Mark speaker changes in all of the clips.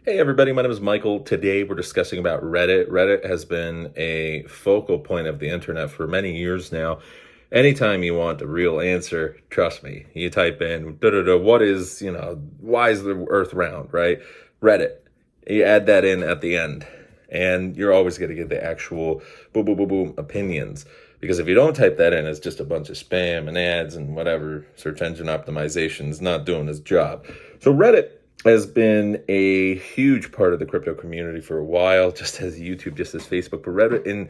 Speaker 1: Hey everybody, my name is Michael. Today we're discussing about Reddit. Reddit has been a focal point of the internet for many years now. Anytime you want a real answer, trust me, you type in what is, why is the earth round, right? Reddit. You add that in at the end and you're always going to get the actual boom, boom, boom, boom opinions. Because if you don't type that in, it's just a bunch of spam and ads and whatever. Search engine optimization is not doing its job. So Reddit has been a huge part of the crypto community for a while, just as YouTube, just as Facebook, but Reddit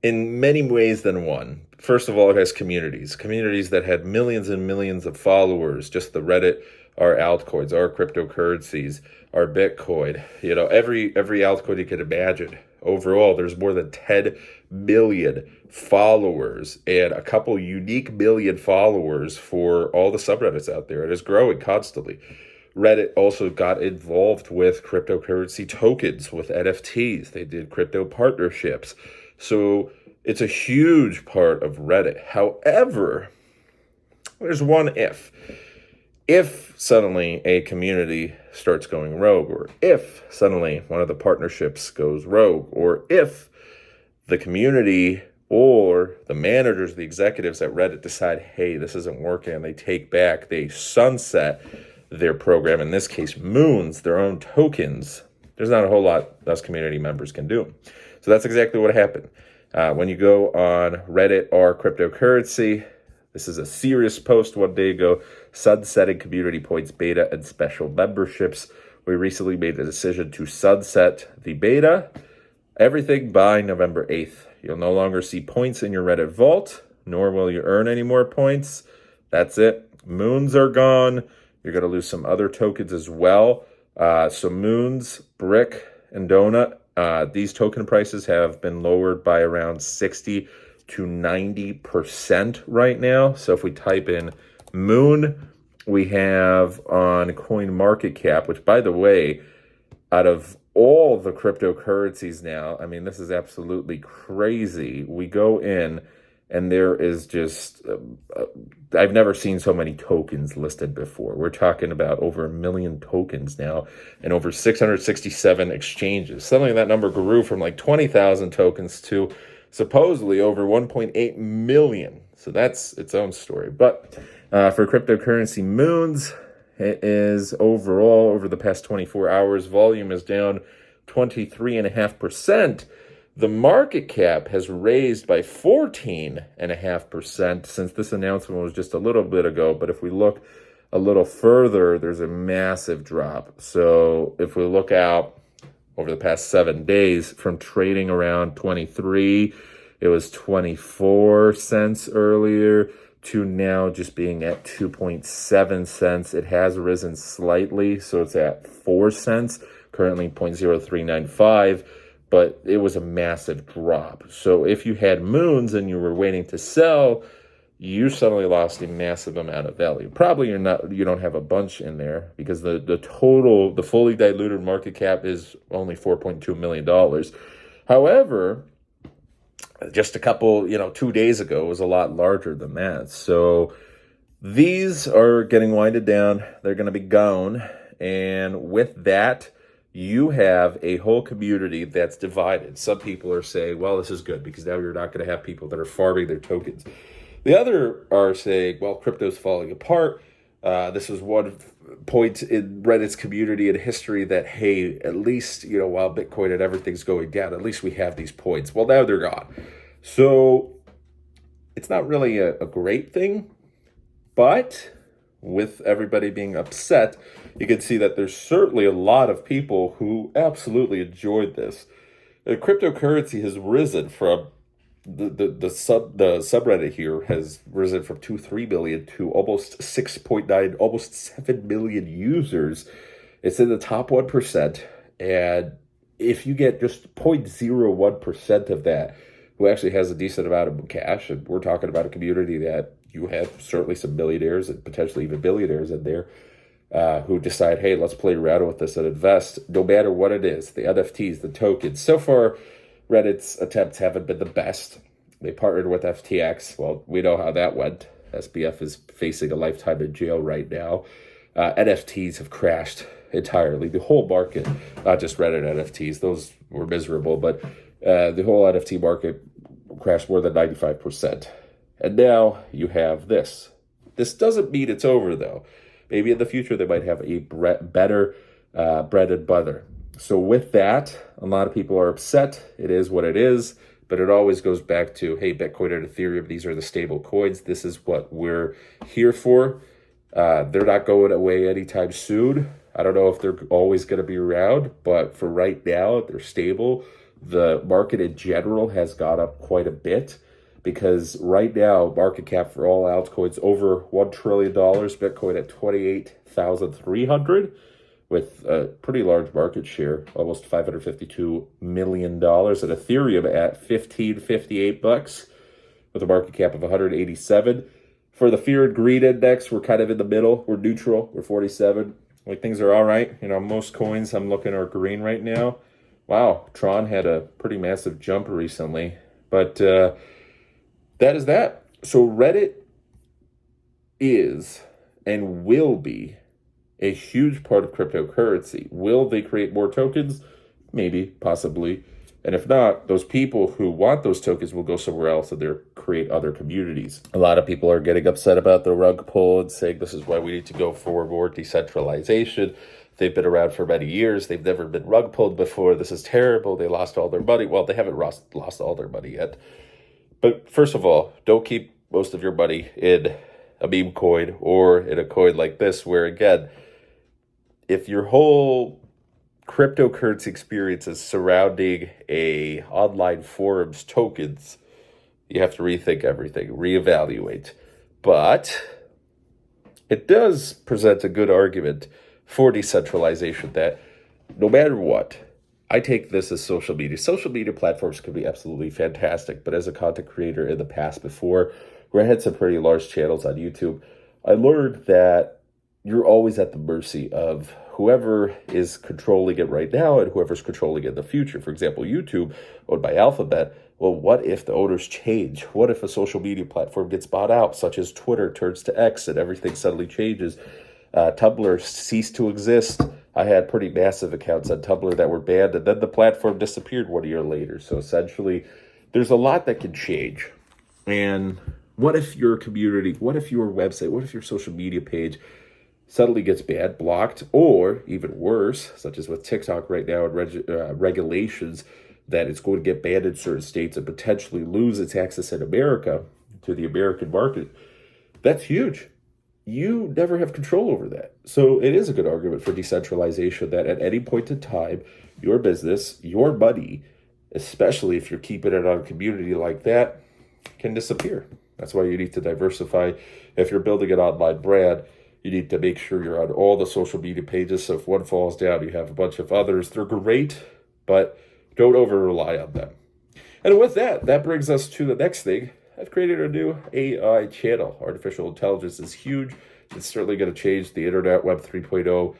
Speaker 1: in many ways than one. First of all, it has communities that had millions and millions of followers. Just the Reddit, our altcoins, our cryptocurrencies, our Bitcoin, every altcoin you could imagine. Overall, there's more than 10 million followers and a couple unique million followers for all the subreddits out there. It is growing constantly. Reddit also got involved with cryptocurrency tokens, with NFTs. They did crypto partnerships. So it's a huge part of Reddit. However, there's one if. If suddenly a community starts going rogue, or if suddenly one of the partnerships goes rogue, or if the community or the managers, the executives at Reddit decide, hey, this isn't working, and they sunset their program, in this case, Moons, their own tokens, there's not a whole lot us community members can do. So that's exactly what happened. When you go on Reddit or cryptocurrency, this is a serious post one day ago, sunsetting community points, beta, and special memberships. We recently made the decision to sunset the beta, everything by November 8th. You'll no longer see points in your Reddit vault, nor will you earn any more points. That's it. Moons are gone. You're going to lose some other tokens as well. So Moons, Brick, and Donut, these token prices have been lowered by around 60 to 90% right now. So if we type in Moon, we have on CoinMarketCap, which, by the way, out of all the cryptocurrencies now, I mean, this is absolutely crazy. We go in and there is just, I've never seen so many tokens listed before. We're talking about over 1 million tokens now and over 667 exchanges. Suddenly that number grew from like 20,000 tokens to supposedly over 1.8 million. So that's its own story. But for cryptocurrency Moons, it is overall, over the past 24 hours, volume is down 23.5%. The market cap has raised by 14.5% since this announcement was just a little bit ago. But if we look a little further, there's a massive drop. So if we look out over the past 7 days, from trading around 23, it was 24 cents earlier, to now just being at 2.7 cents. It has risen slightly, so it's at 4 cents, currently 0.0395. But it was a massive drop. So if you had Moons and you were waiting to sell, you suddenly lost a massive amount of value. Probably you don't have a bunch in there, because the fully diluted market cap is only $4.2 million. However, just a couple, 2 days ago, it was a lot larger than that. So these are getting winded down. They're going to be gone. And with that, you have a whole community that's divided. Some people are saying, well, this is good because now you're not going to have people that are farming their tokens. The other are saying, well, crypto's falling apart. This was one point in Reddit's community and history that, hey, at least, while Bitcoin and everything's going down, at least we have these points. Well, now they're gone. So it's not really a great thing, but with everybody being upset, you can see that there's certainly a lot of people who absolutely enjoyed this. The cryptocurrency has risen from the subreddit here has risen from 2.3 billion to almost 6.9, almost 7 million users. It's in the top 1%, and if you get just 0.01% of that who actually has a decent amount of cash, and we're talking about a community that you have certainly some millionaires and potentially even billionaires in there who decide, hey, let's play around with this and invest, no matter what it is, the NFTs, the tokens. So far, Reddit's attempts haven't been the best. They partnered with FTX. Well, we know how that went. SBF is facing a lifetime in jail right now. NFTs have crashed entirely. The whole market, not just Reddit NFTs, those were miserable, but the whole NFT market crashed more than 95%. And now you have this. This doesn't mean it's over, though. Maybe in the future they might have a better bread and butter. So with that, a lot of people are upset. It is what it is. But it always goes back to, hey, Bitcoin and Ethereum, these are the stable coins. This is what we're here for. They're not going away anytime soon. I don't know if they're always going to be around, but for right now, they're stable. The market in general has gone up quite a bit because right now, market cap for all altcoins over $1 trillion, Bitcoin at 28,300. With a pretty large market share, almost $552 million, and Ethereum at $15.58 with a market cap of 187. For the Fear and Greed Index, we're kind of in the middle. We're neutral. We're 47. Like, things are all right. You know, most coins I'm looking are green right now. Wow, Tron had a pretty massive jump recently. But that is that. So Reddit is and will be a huge part of cryptocurrency. Will they create more tokens? Maybe, possibly. And if not, those people who want those tokens will go somewhere else and they'll create other communities. A lot of people are getting upset about the rug pull and saying this is why we need to go for more decentralization. They've been around for many years. They've never been rug pulled before. This is terrible. They lost all their money. Well, they haven't lost all their money yet. But first of all, don't keep most of your money in a meme coin or in a coin like this where, again, if your whole cryptocurrency experience is surrounding a online forums tokens, you have to rethink everything, reevaluate. But it does present a good argument for decentralization that no matter what, I take this as social media. Social media platforms can be absolutely fantastic, but as a content creator in the past before, where I had some pretty large channels on YouTube, I learned that you're always at the mercy of whoever is controlling it right now and whoever's controlling it in the future. For example, YouTube, owned by Alphabet. Well, what if the owners change? What if a social media platform gets bought out, such as Twitter turns to X and everything suddenly changes? Tumblr ceased to exist. I had pretty massive accounts on Tumblr that were banned, and then the platform disappeared 1 year later. So essentially, there's a lot that can change. And what if your community, what if your website, what if your social media page suddenly gets banned, blocked, or even worse, such as with TikTok right now and regulations that it's going to get banned in certain states and potentially lose its access in America to the American market? That's huge. You never have control over that. So it is a good argument for decentralization that at any point in time, your business, your money, especially if you're keeping it on a community like that, can disappear. That's why you need to diversify. If you're building an online brand, you need to make sure you're on all the social media pages. So if one falls down, you have a bunch of others. They're great, but don't over-rely on them. And with that, that brings us to the next thing. I've created a new AI channel. Artificial intelligence is huge. It's certainly going to change the internet, Web 3.0,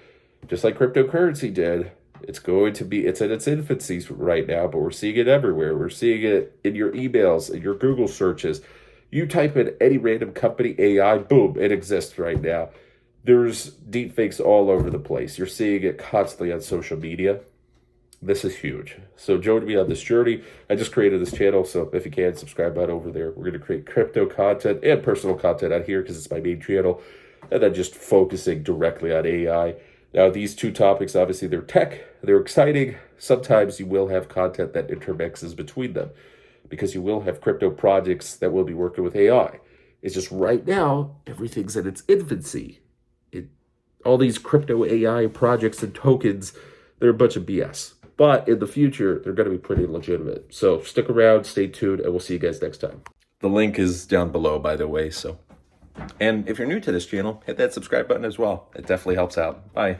Speaker 1: just like cryptocurrency did. It's in its infancy right now, but we're seeing it everywhere. We're seeing it in your emails, in your Google searches. You type in any random company AI, boom, it exists right now. There's deepfakes all over the place. You're seeing it constantly on social media. This is huge. So join me on this journey. I just created this channel, so if you can, subscribe on over there. We're going to create crypto content and personal content on here because it's my main channel, and then just focusing directly on AI. Now, these two topics, obviously, they're tech. They're exciting. Sometimes you will have content that intermixes between them because you will have crypto projects that will be working with AI. It's just right now, everything's in its infancy. All these crypto AI projects and tokens, they're a bunch of BS. But in the future, they're going to be pretty legitimate. So stick around, stay tuned, and we'll see you guys next time. The link is down below, by the way. And if you're new to this channel, hit that subscribe button as well. It definitely helps out. Bye.